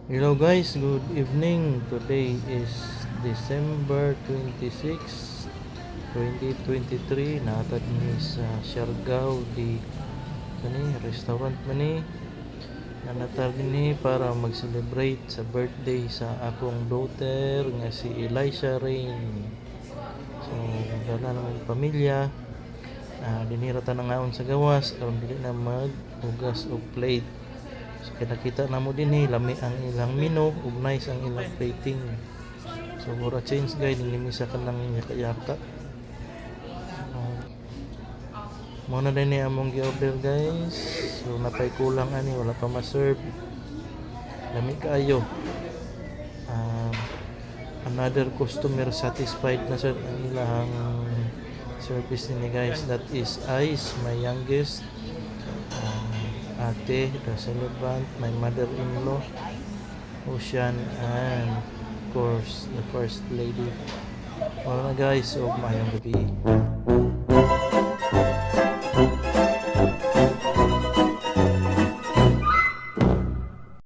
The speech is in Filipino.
Hello guys, good evening. Today is December 26, 2023. Natad ni sa Siargao di restaurant man ni. Nanatag ni para mag-celebrate sa birthday sa akong daughter nga si Elisha Rain. So, dala naman pamilya. Dinira ta na ngaon sa gawas aron dili na maghugas og plate. So, nakita na mo din lami ang ilang menu ug nice ang ilang plating. So mura change guide nimisa ka ng yaka-yaka. Mo na din ni among gi-order guys. So napay kulang ani wala pa ma-serve. Lami kaayo. Um, Another customer satisfied na sir ang ilang service ni guys. That is Ice, my youngest. Ate, the celebrant, my mother-in-law, Ocean, and of course the first lady. Wala na guys, so mayong gabi.